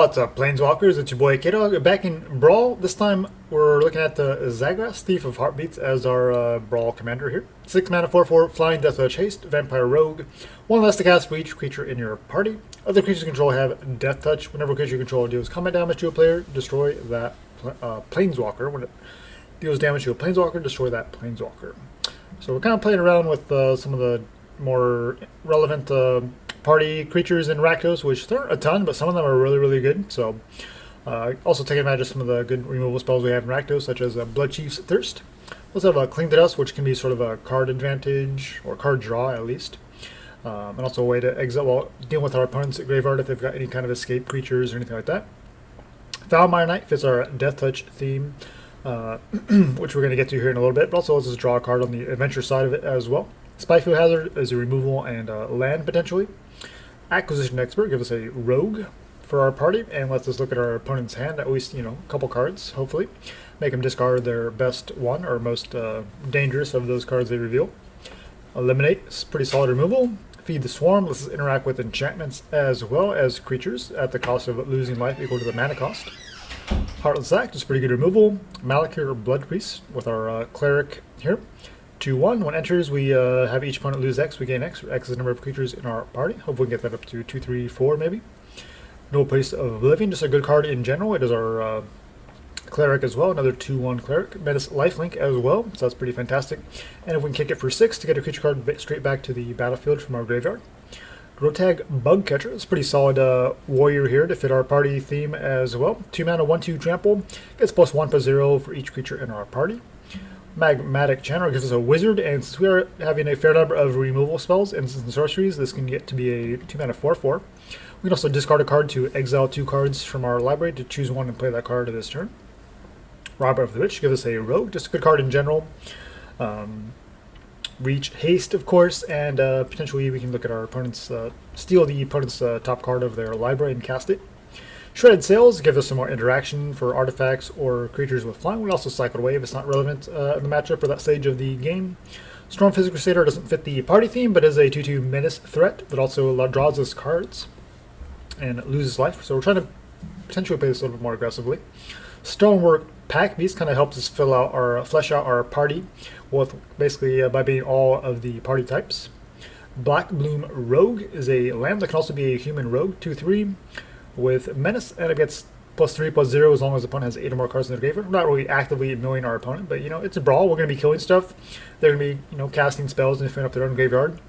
What's up, Planeswalkers? It's your boy K-Dog back in Brawl. This time we're looking at the Zagras, Thief of Heartbeats, as our Brawl commander here. 6 mana, 4/4, Flying, Death Touch, Haste, Vampire Rogue. 1 less to cast for each creature in your party. Other creatures you control have Death Touch. Whenever a creature you control deals combat damage to a player, destroy that Planeswalker. When it deals damage to a Planeswalker, destroy that Planeswalker. So we're kind of playing around with some of the more relevant party creatures in Rakdos, which there aren't a ton, but some of them are really, really good. So also taking advantage of some of the good removal spells we have in Rakdos, such as Bloodchief's Thirst. We also have Cling to Dust, which can be sort of a card advantage, or card draw at least. And also a way to exile while dealing with our opponent's graveyard if they've got any kind of escape creatures or anything like that. Foulmire Knight fits our Death Touch theme, which we're going to get to here in a little bit, but also lets us draw a card on the adventure side of it as well. Spyfield Hazard is a removal and land potentially. Acquisition Expert gives us a rogue for our party and lets us look at our opponent's hand, at least, a couple cards, hopefully. Make them discard their best one or most dangerous of those cards they reveal. Eliminate is pretty solid removal. Feed the Swarm lets us interact with enchantments as well as creatures at the cost of losing life equal to the mana cost. Heartless Act is pretty good removal. Malakir Blood-Priest with our Cleric here. 2/1. When enters, we have each opponent lose X. We gain X. X is the number of creatures in our party. Hopefully we can get that up to 2, 3, 4 maybe. Nullpriest of Oblivion, just a good card in general. It is our Cleric as well. Another 2/1 Cleric. Menace Lifelink as well, so that's pretty fantastic. And if we can kick it for 6 to get a creature card straight back to the battlefield from our graveyard. Grotag Bug-Catcher is a pretty solid warrior here to fit our party theme as well. 2 mana, 1/2 trample. Gets +1/+0 for each creature in our party. Magmatic Channeler gives us a wizard, and since we are having a fair number of removal spells, instants, and sorceries, this can get to be a 2 mana 4/4. We can also discard a card to exile 2 cards from our library to choose one and play that card this turn. Robber of the Witch gives us a rogue, just a good card in general. Reach, haste, of course, and potentially we can look at our opponent's, steal the opponent's top card of their library and cast it. Shredded Sails gives us some more interaction for artifacts or creatures with flying. We also cycle away if it's not relevant in the matchup or that stage of the game. Stormfist Crusader doesn't fit the party theme, but is a 2/2 menace threat that also draws us cards and loses life. So we're trying to potentially play this a little bit more aggressively. Stonework Packbeast kind of helps us flesh out our party with basically by being all of the party types. Blackbloom Rogue is a land that can also be a human rogue, 2/3. With Menace, and it gets +3/+0 as long as the opponent has 8 or more cards in their graveyard. We're not really actively milling our opponent, but it's a brawl. We're going to be killing stuff. They're going to be casting spells and filling up their own graveyard.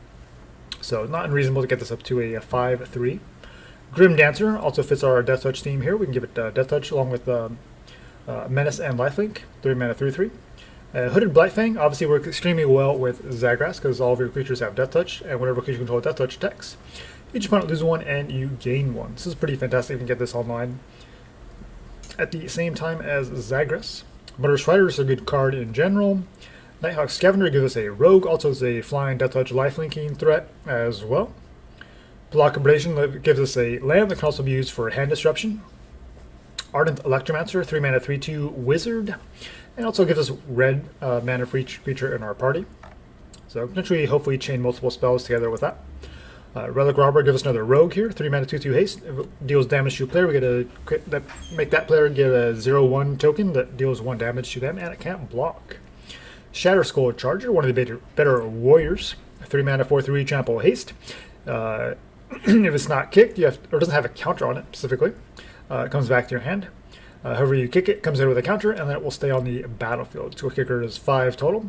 So not unreasonable to get this up to a 5/3. Grim Dancer also fits our Death Touch theme here. We can give it Death Touch along with Menace and Lifelink. 3 mana 3/3. Hooded Blightfang obviously works extremely well with Zagras because all of your creatures have Death Touch, and whenever creature controls Death Touch attacks, each opponent loses 1 and you gain 1. This is pretty fantastic. You can get this online at the same time as Zagras. Murderous Rider is a good card in general. Nighthawk Scavenger gives us a rogue, also is a flying Death Touch lifelinking threat as well. Pelakka Predation gives us a land that can also be used for hand disruption. Ardent Electromancer, 3 mana 3/2 wizard, and also gives us red mana for each creature in our party. So potentially, hopefully, chain multiple spells together with that. Relic Robber gives us another rogue here, 3 mana 2/2 haste. If it deals damage to a player, we get make that player get a 0/1 token that deals 1 damage to them, and it can't block. Shatterskull Charger, one of the better warriors, 3 mana 4/3 trample haste. If it's not kicked, or doesn't have a counter on it specifically, it comes back to your hand. However you kick it, it comes in with a counter, and then it will stay on the battlefield. So kicker is 5 total.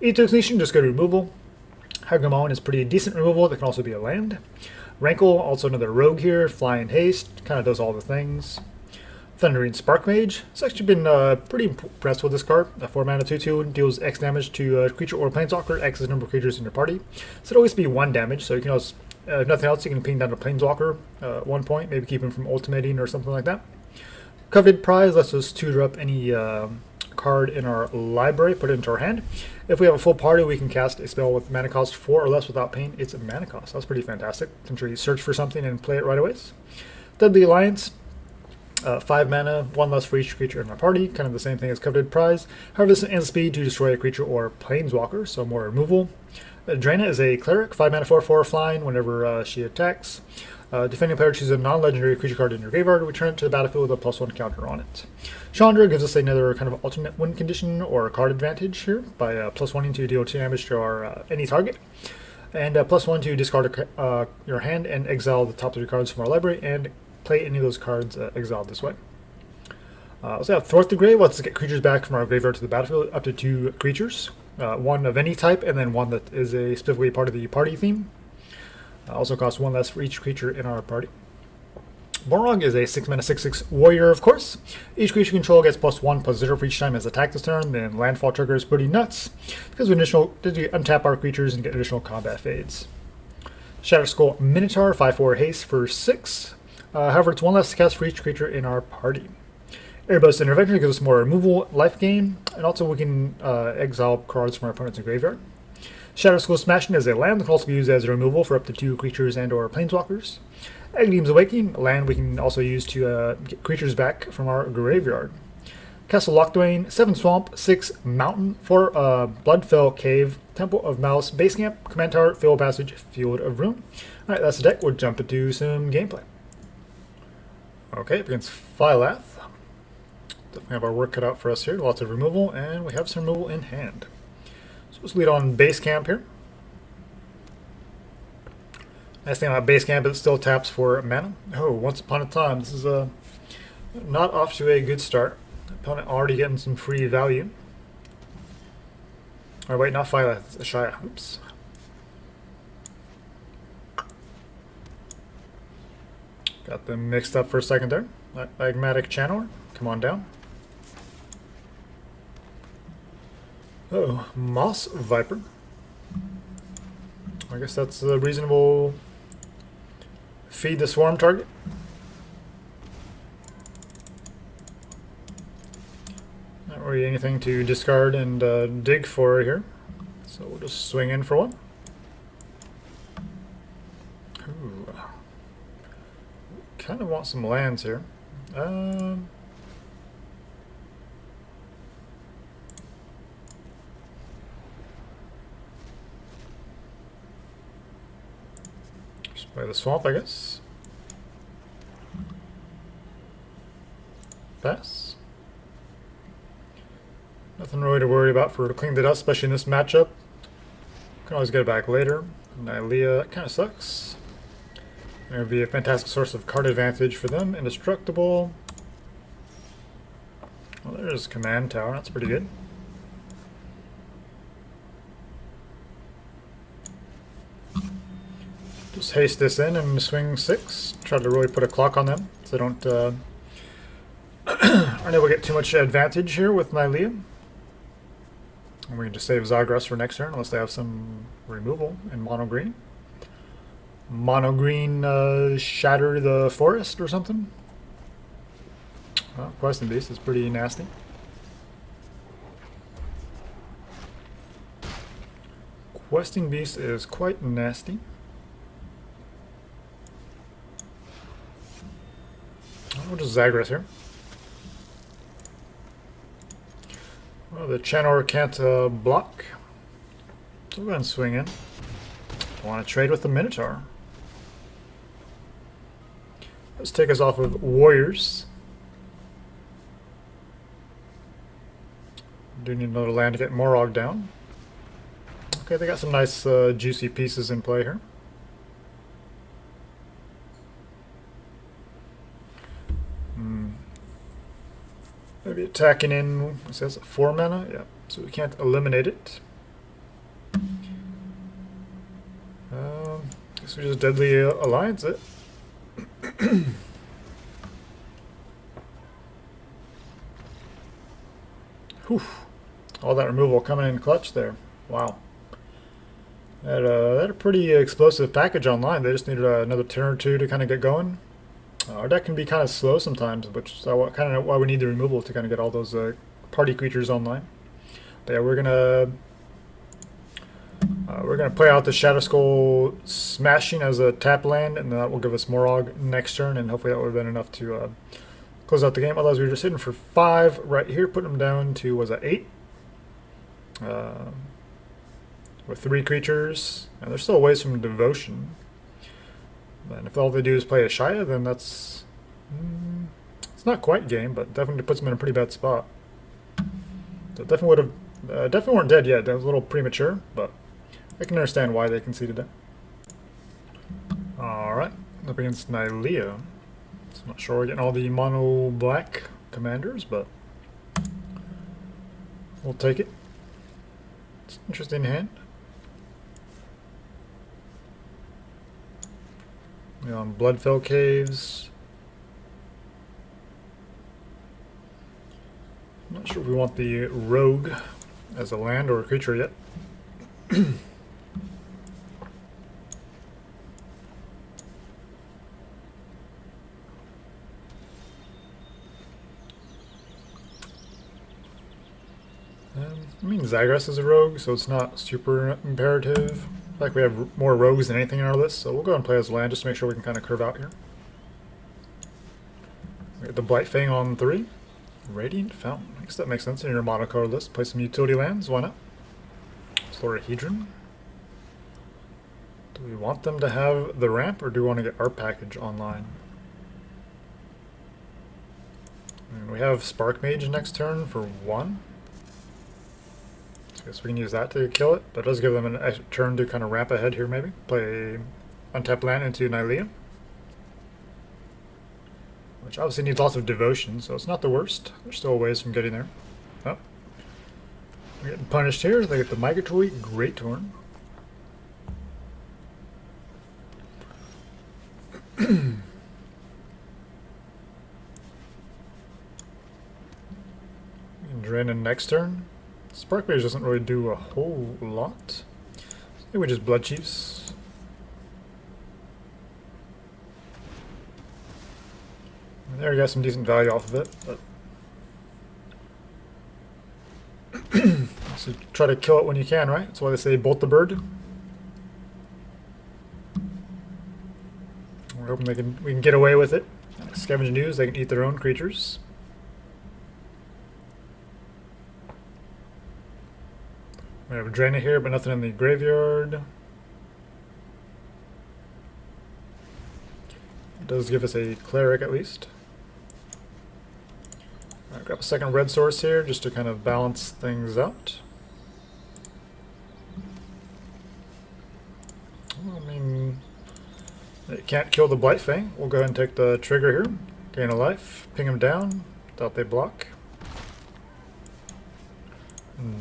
Ethos Nation, just go to removal. Hagamon is pretty decent removal. That can also be a land. Rankle, also another rogue here. Flying haste, kind of does all the things. Thundering Sparkmage. It's actually been pretty impressed with this card. 4 mana 2/2 deals X damage to a creature or planeswalker. X is the number of creatures in your party. So it'll always be 1 damage. So you can also, if nothing else, you can ping down a planeswalker at 1 point. Maybe keep him from ultimating or something like that. Coveted Prize lets us tutor up any card in our library, put it into our hand. If we have a full party, we can cast a spell with mana cost 4 or less without paying its mana cost. That's pretty fantastic. Potentially search for something and play it right away. Deadly Alliance, 5 mana, 1 less for each creature in our party. Kind of the same thing as Coveted Prize. However, this is speed to destroy a creature or planeswalker, so more removal. Drana is a cleric, 5 mana 4/4 flying whenever she attacks. Defending player chooses a non-legendary creature card in your graveyard, return it to the battlefield with a +1 counter on it. Chandra gives us another kind of alternate win condition or card advantage here by +1 to deal 2 damage to our any target, and +1 to discard your hand and exile the top 3 cards from our library and play any of those cards exiled this way. So have Thwart the Grave lets us get creatures back from our graveyard to the battlefield, up to 2 creatures, one of any type, and then one that is specifically part of the party theme. Also costs 1 less for each creature in our party. Morog is a 6-mana 6/6 warrior, of course. Each creature you control gets +1/+0 for each time as attack this turn. Then landfall trigger is pretty nuts because we untap our creatures and get additional combat fades. Shatterskull Minotaur, 5/4 haste for 6. However, it's 1 less to cast for each creature in our party. Airburst Intervention gives us more removal life gain, and also we can exile cards from our opponent's graveyard. Shatterskull Smashing is a land that can also be used as a removal for up to 2 creatures and or planeswalkers. Aghalim's Awakening, land we can also use to get creatures back from our graveyard. Castle Lochthwain, 7 Swamp, 6 Mountain, 4 Bloodfell Cave, Temple of Malice, Base Camp, Command Tower, Field Passage, Field of Ruin. Alright, that's the deck. We'll jump into some gameplay. Okay, against Fly Lath. Definitely have our work cut out for us here. Lots of removal, and we have some removal in hand. So let's lead on Base Camp here. Nice thing about Base Camp is it still taps for mana. Oh, once upon a time, this is not off to a good start. Opponent already getting some free value. Or wait, not Fly Lath, it's Ashaya. Oops. Got them mixed up for a second there. Magmatic Channeler, come on down. Oh, Moss Viper. I guess that's a reasonable feed the swarm target. Not really anything to discard and dig for here, so we'll just swing in for one. Ooh. Kind of want some lands here. Just play the swamp, I guess. Pass. Nothing really to worry about for Cling the Dust, especially in this matchup. Can always get it back later. Nylea kind of sucks. It would be a fantastic source of card advantage for them. Indestructible. Well, there's Command Tower. That's pretty good. Just haste this in and swing 6. Try to really put a clock on them so they don't aren't able to get too much advantage here with Nylea. And we can just save Zagras for next turn unless they have some removal in mono green. Mono green Shatter the Forest or something. Well, Questing Beast is pretty nasty. Questing Beast is quite nasty. We'll just Zagras here. Well, the Channeler can't block. So we'll go ahead and swing in. Want to trade with the Minotaur. Let's take us off of Warriors. Do need another land to get Morog down. Okay, they got some nice juicy pieces in play here. Maybe attacking in, it says 4 mana, yeah, so we can't eliminate it. Guess we just Deadly Alliance it. Whew. All that removal coming in clutch there. Wow. Had a pretty explosive package online. They just needed another turn or two to kind of get going. Our deck can be kind of slow sometimes, which is kind of why we need the removal to kind of get all those party creatures online. But yeah, we're gonna play out the Shatterskull Smashing as a tap land, and that will give us Morog next turn, and hopefully that would have been enough to close out the game. Otherwise, we were just hitting for 5 right here, putting them down to, was that 8? With 3 creatures, and they're still away from Devotion. And if all they do is play a Shia, then that's... it's not quite game, but definitely puts them in a pretty bad spot. So definitely would have... definitely weren't dead yet. That was a little premature, but I can understand why they conceded that. Alright, up against Nylea. So I'm not sure we're getting all the mono black commanders, but we'll take it. It's an interesting hand. Bloodfell Caves. I'm not sure if we want the Rogue as a land or a creature yet. I mean, Zagras is a rogue, so it's not super imperative. I feel like we have more rogues than anything in our list, so we'll go and play as land just to make sure we can kind of curve out here. We get the Blightfang on 3. Radiant Fountain. I guess that makes sense in your mono card list. Play some utility lands, why not? Slorahedron. Do we want them to have the ramp, or do we want to get our package online? And we have Sparkmage next turn for 1. So I guess we can use that to kill it, but it does give them an extra turn to kind of ramp ahead here maybe. Play untap land into Nylea, which obviously needs lots of devotion, so it's not the worst. There's still ways from getting there. Oh. We're getting punished here. They get the Migratory Great Torn. Drana next turn. Sparkmage doesn't really do a whole lot. I think we just Bloodchiefs. There, you got some decent value off of it, but so try to kill it when you can, right? That's why they say bolt the bird. We're hoping we can get away with it. Scavenge news, they can eat their own creatures. We have a Drana here, but nothing in the graveyard. It does give us a cleric at least. Alright, grab a second red source here just to kind of balance things out. I mean, it can't kill the Blightfang. We'll go ahead and take the trigger here. Gain a life, ping them down without they block.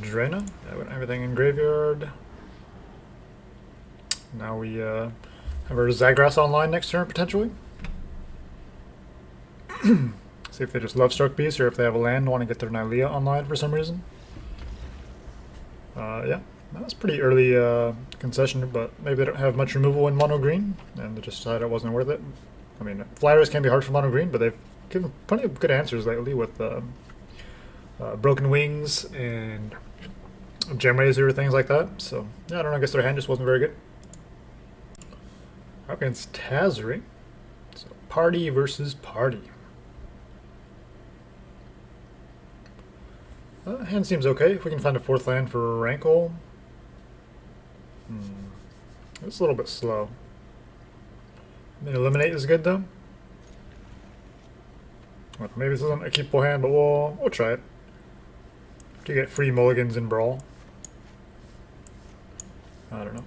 Drana. Yeah, we don't have everything in graveyard. Now we have our Zagras online next turn potentially. See if they just love Struck Beast or if they have a land and want to get their Nylea online for some reason. Yeah, that was pretty early concession, but maybe they don't have much removal in mono green and they just decided it wasn't worth it. I mean, flyers can be hard for mono green, but they've given plenty of good answers lately with Broken Wings and Gem Razor, things like that. So, yeah, I don't know, I guess their hand just wasn't very good. Up against Tazri. So, party versus party. Hand seems okay. If we can find a 4th land for Rankle. It's a little bit slow. I mean, Eliminate is good though. Well, maybe this isn't a keepable hand, but we'll try it. To get free mulligans in Brawl. I don't know.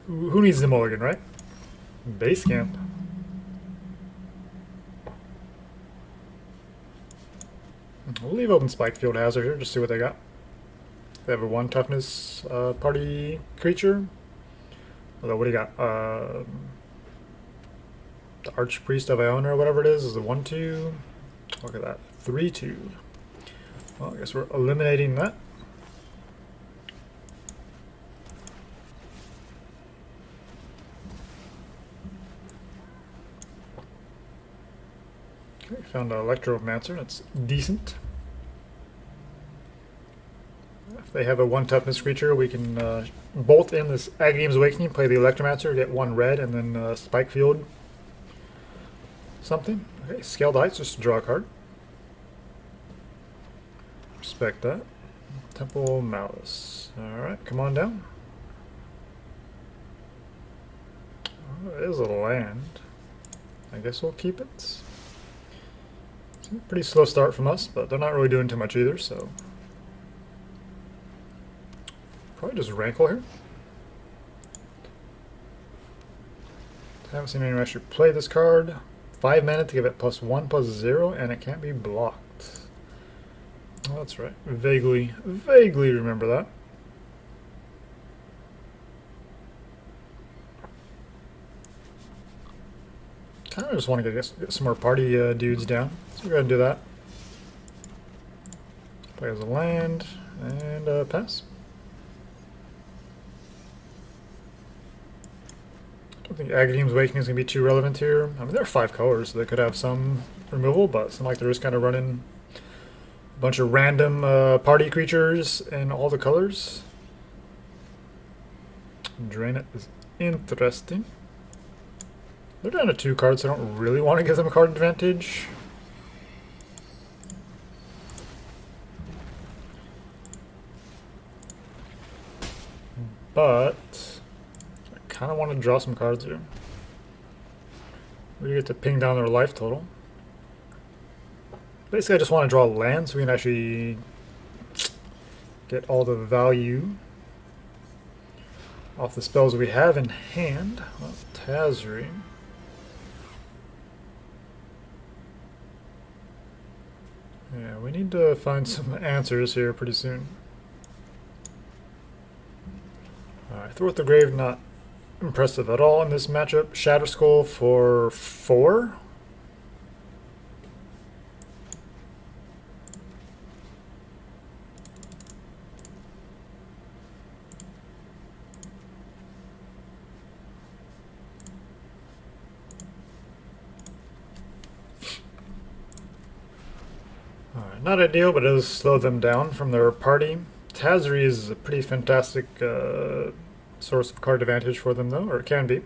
Who needs the mulligan, right? Base camp. We'll leave open Spikefield Hazard here, just see what they got. They have a 1 toughness party creature. Although, what do you got? The Archpriest of Iona or whatever it is a 1/2. Look at that. 3/2. Well, I guess we're eliminating that. Okay, found an Electromancer. That's decent. If they have a 1 toughness creature, we can bolt in this Aghanim Awakening, play the Electromancer, get 1 red, and then Spikefield something. Okay, Scaled Heights, just to draw a card. Respect that. Temple of Malice. Alright, come on down. Plays a land. I guess we'll keep it. It's a pretty slow start from us, but they're not really doing too much either, so probably just Rankle here. Haven't seen anyone actually play this card. 5 mana to give it +1/+0, and it can't be blocked. Oh, that's right. Vaguely remember that. Kind of just want to get some more party dudes down, so we're going to do that. Play as a land, and pass. I don't think Agadeem's Awakening is going to be too relevant here. I mean, there are 5 colors, so they could have some removal, but it's not like they're just kind of running a bunch of random party creatures in all the colors. Drana is interesting. They're down to 2 cards, so I don't really want to give them a card advantage. But I kind of want to draw some cards here. We get to ping down their life total. Basically, I just want to draw land so we can actually get all the value off the spells we have in hand. Well, Tazri. Yeah, we need to find some answers here pretty soon. Alright, Thwart the Grave, not impressive at all in this matchup. Shatterskull for 4. Not ideal, but it does slow them down from their party. Tazri is a pretty fantastic source of card advantage for them, though, or it can be.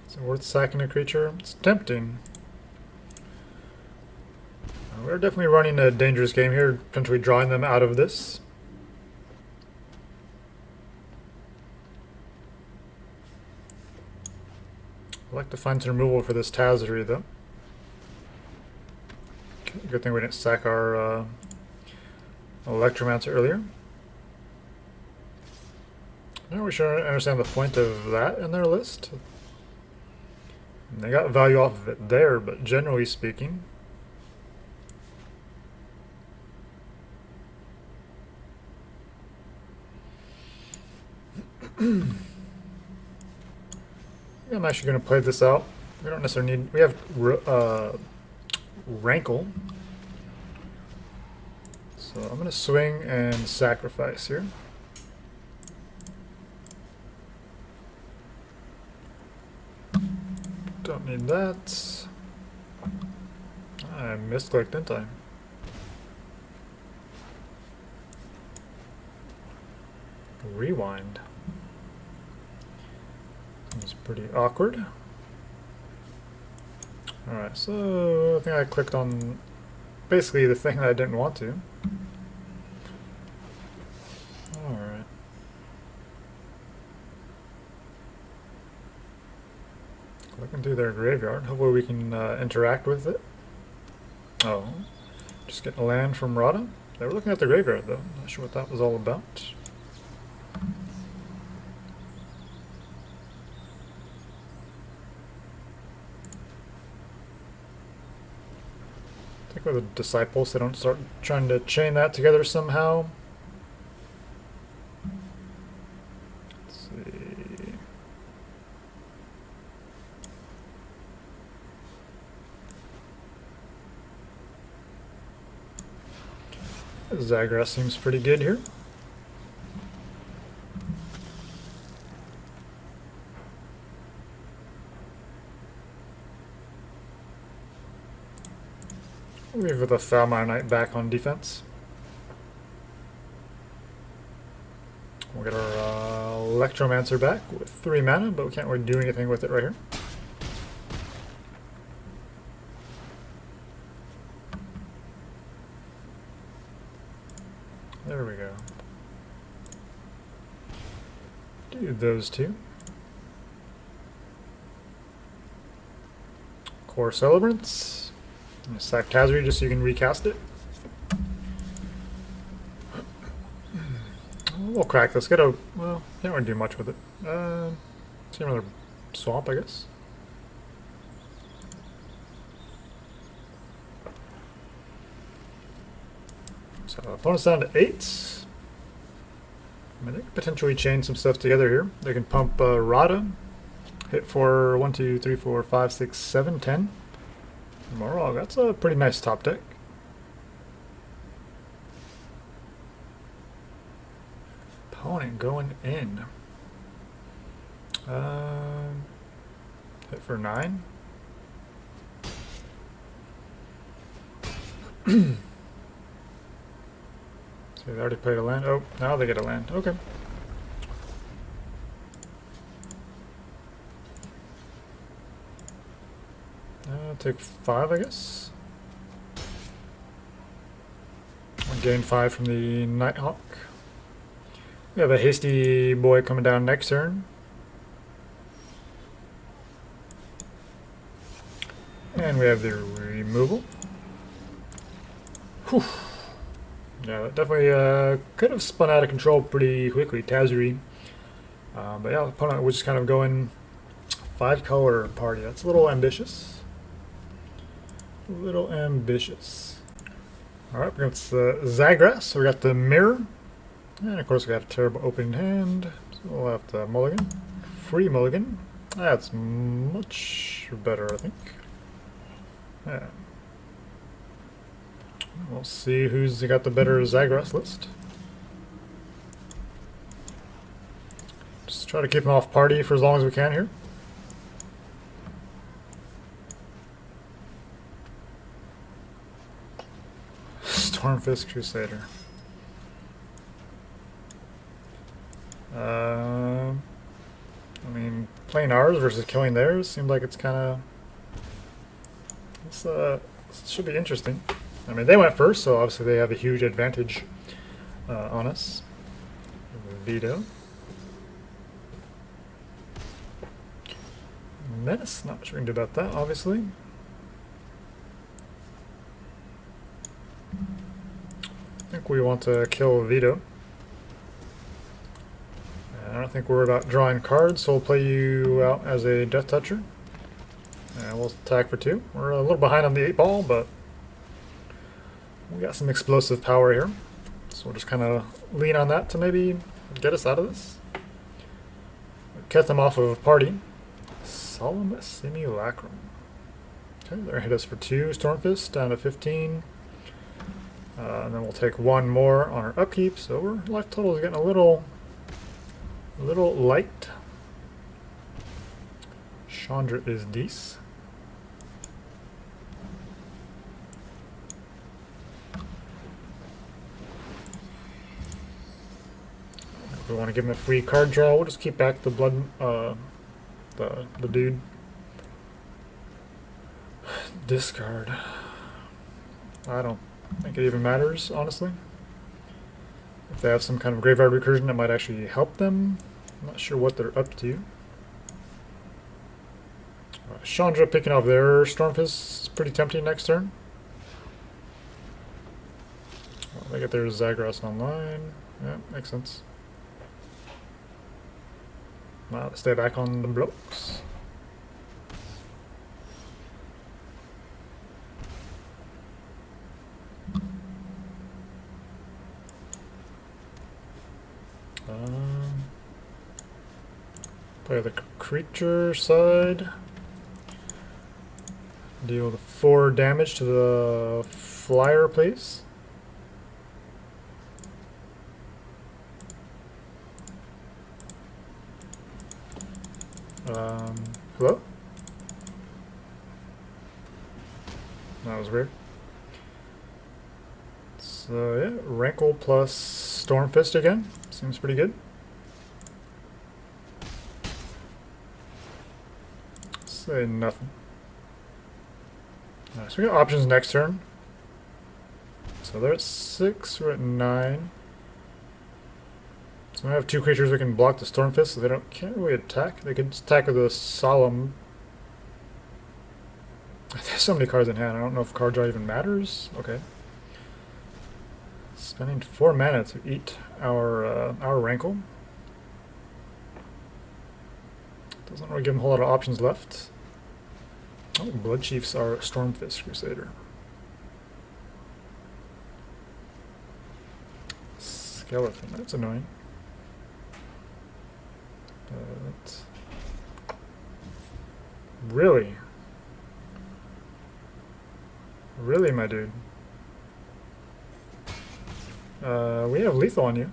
Is it worth sacking a creature? It's tempting. We're definitely running a dangerous game here, potentially drawing them out of this. I'd like to find some removal for this Tazri, though. Okay, good thing we didn't sack our Electromancer earlier. Now we should understand the point of that in their list. And they got value off of it there, but generally speaking, I'm actually going to play this out. We don't necessarily need... We have Rankle. So I'm going to swing and sacrifice here. Don't need that. I misclicked, didn't I? Rewind. It's pretty awkward. Alright, so I think I clicked on basically the thing that I didn't want to. Alright. Looking through their graveyard. Hopefully we can interact with it. Oh. Just getting a land from Rada. They were looking at the graveyard though. Not sure what that was all about. With the disciples, they don't start trying to chain that together somehow. Let's see. Zagras seems pretty good here. We have the Thalmire Knight back on defense. We'll get our Electromancer back with 3 mana, but we can't really do anything with it right here. There we go. Do those two. Core Celebrants. Sack Tazri just so you can recast it. We'll crack this. Get a, well, can't really do much with it. See another swamp, I guess. So opponent's down to 8. I mean, they could potentially chain some stuff together here. They can pump Rada, hit for 1, 2, 3, 4, 5, 6, 7, 10. Morog, that's a pretty nice top deck. Opponent going in. Hit for 9. So they already played a land. Oh, now they get a land. Okay. Take 5, I guess. I'll gain 5 from the Nighthawk. We have a hasty boy coming down next turn. And we have the removal. Whew. Yeah, that definitely could have spun out of control pretty quickly, Tazri. But yeah, the opponent was just kind of going 5-color party. That's a little ambitious. A little ambitious. Alright, we're against the Zagras. So we got the Mirror. And of course we got a terrible opening hand. So we'll have to mulligan. Free mulligan. That's much better, I think. Yeah. We'll see who's got the better Zagras list. Just try to keep him off party for as long as we can here. Stormfist Crusader. I mean, playing ours versus killing theirs seems like it's kind of... This should be interesting. I mean, they went first, so obviously they have a huge advantage on us. Veto. Menace, not much we can do about that, obviously. I think we want to kill Veto. I don't think we're about drawing cards, so we'll play you out as a Death Toucher. And we'll attack for 2. We're a little behind on the 8-ball, but we got some explosive power here. So we'll just kind of lean on that to maybe get us out of this. Cut them off of party. Solemn Simulacrum. Okay, they're hit us for 2 Stormfist down to 15. And then we'll take 1 more on our upkeep, so our life total is getting a little light. Chandra is Dees. If we want to give him a free card draw, we'll just keep back the blood, the dude. Discard. I don't think it even matters, honestly. If they have some kind of graveyard recursion that might actually help them. I'm not sure what they're up to. Chandra picking off their Stormfist is pretty tempting next turn. Well, they get their Zagras online. Yeah, makes sense. Now stay back on the blocks. Play the creature side. Deal the 4 damage to the flyer, please. Hello? That was weird. So yeah, Rankle plus Stormfist again. Seems pretty good. Say nothing. So we got options next turn. So they're at 6, we're at 9. So I have two creatures that can block the Stormfist, so they can't really attack. They can attack with a Solemn. There's so many cards in hand. I don't know if card draw even matters. Okay. Spending 4 mana to eat our Rankle. Doesn't really give him a whole lot of options left. Oh, Bloodchief's our Stormfist Crusader. Skeleton, that's annoying. But really? Really, my dude? We have lethal on you.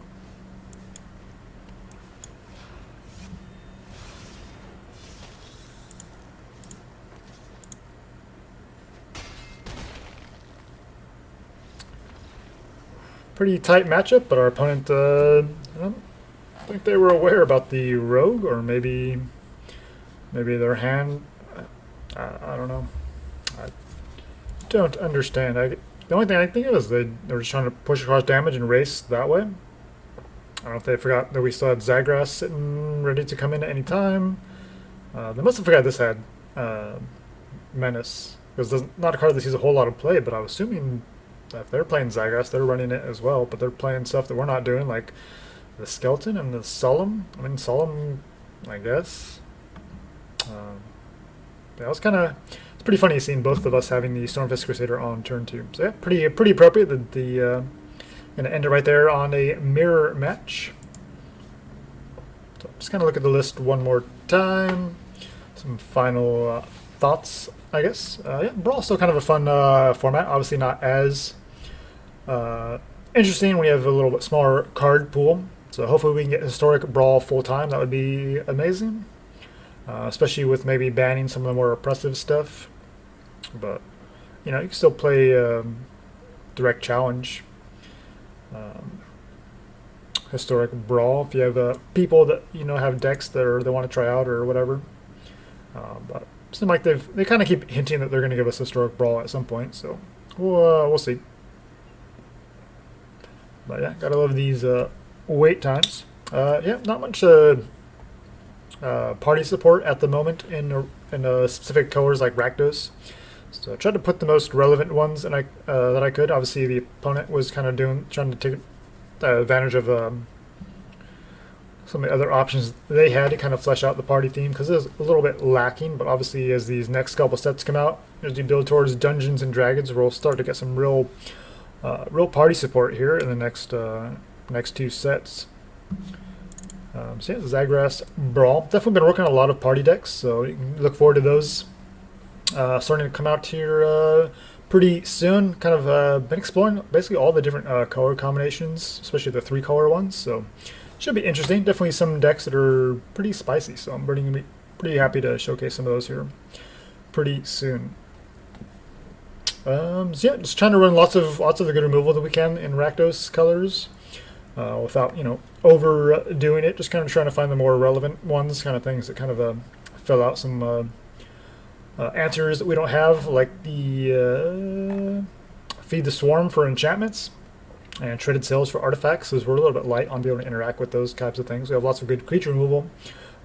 Pretty tight matchup, but our opponent, I don't think they were aware about the rogue, or maybe their hand. I don't know. I don't understand. The only thing I think of is they were just trying to push across damage and race that way. I don't know if they forgot that we still had Zagras sitting ready to come in at any time. They must have forgot this had Menace, because it's not a card that sees a whole lot of play, but I was assuming if they're playing Zagras, they're running it as well, but they're playing stuff that we're not doing, like the Skeleton and the Solemn. I mean, Solemn, I guess. Yeah, it's pretty funny seeing both of us having the Stormfist Crusader on turn 2. So yeah, pretty appropriate that gonna end it right there on a mirror match. So just kind of look at the list one more time. Some final thoughts, I guess. Yeah, Brawl still kind of a fun format. Obviously not as interesting when you have a little bit smaller card pool. So hopefully we can get Historic Brawl full time. That would be amazing. Especially with maybe banning some of the more oppressive stuff. But, you know, you can still play Direct Challenge. Historic Brawl if you have people that, you know, have decks that they want to try out or whatever. But it seems like they kind of keep hinting that they're going to give us Historic Brawl at some point, so we'll see. But yeah, gotta love these wait times. Yeah, not much party support at the moment in specific colors like Rakdos. So I tried to put the most relevant ones that I could. Obviously, the opponent was kind of trying to take advantage of some of the other options they had to kind of flesh out the party theme, because it was a little bit lacking. But obviously, as these next couple sets come out, as we build towards Dungeons and Dragons, we'll start to get some real party support here in the next 2 sets. So yeah, Zagras Brawl. Definitely been working on a lot of party decks, so you can look forward to those starting to come out here pretty soon. Kind of been exploring basically all the different color combinations, especially the 3-color ones. So should be interesting. Definitely some decks that are pretty spicy. So I'm pretty happy to showcase some of those here pretty soon. So yeah, just trying to run lots of the good removal that we can in Rakdos colors. Without, you know, overdoing it, just kind of trying to find the more relevant ones, kind of things that kind of fill out some answers that we don't have, like the Feed the Swarm for enchantments and Shredded Sails for artifacts, as we're a little bit light on being able to interact with those types of things. We have lots of good creature removal,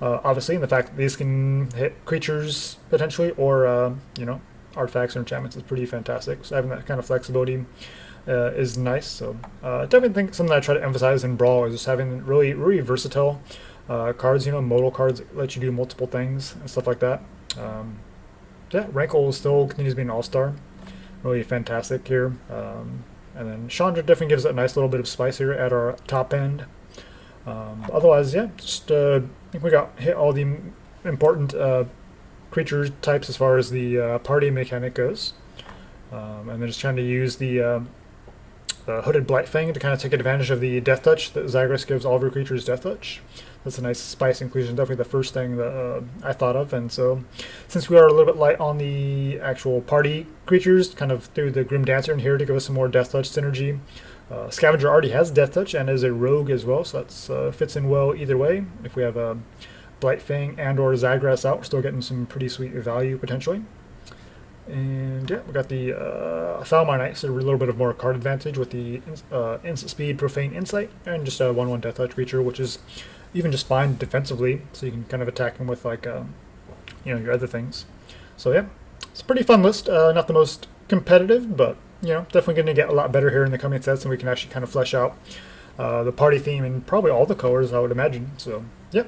obviously, and the fact that these can hit creatures potentially, or you know, artifacts or enchantments is pretty fantastic. So having that kind of flexibility is nice. So definitely think something that I try to emphasize in Brawl is just having really versatile cards, you know, modal cards that let you do multiple things and stuff like that. Yeah, Rankle still continues being an all-star. Really fantastic here. And then Chandra definitely gives it a nice little bit of spice here at our top end. Otherwise, yeah, just I think we hit all the important creature types as far as the party mechanic goes. And then just trying to use the Hooded Blightfang to kind of take advantage of the Death Touch that Zagras gives all of your creatures Death Touch. That's a nice spice inclusion, definitely the first thing that I thought of. And so, since we are a little bit light on the actual party creatures, kind of threw the Grim Dancer in here to give us some more Death Touch synergy. Scavenger already has Death Touch and is a rogue as well, so that fits in well either way. If we have a Blightfang and or Zagras out, we're still getting some pretty sweet value potentially. And yeah, we got the Thalmar Knight, so a little bit of more card advantage with the instant speed, profane insight, and just a 1/1 death touch creature, which is even just fine defensively. So you can kind of attack him with like your other things. So yeah, it's a pretty fun list. Not the most competitive, but definitely going to get a lot better here in the coming sets, and we can actually kind of flesh out the party theme in probably all the colors, I would imagine. So yeah.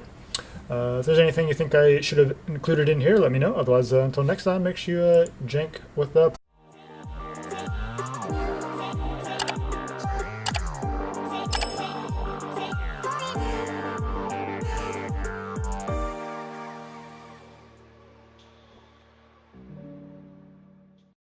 If there's anything you think I should have included in here, let me know. Otherwise, until next time, make sure you jank with the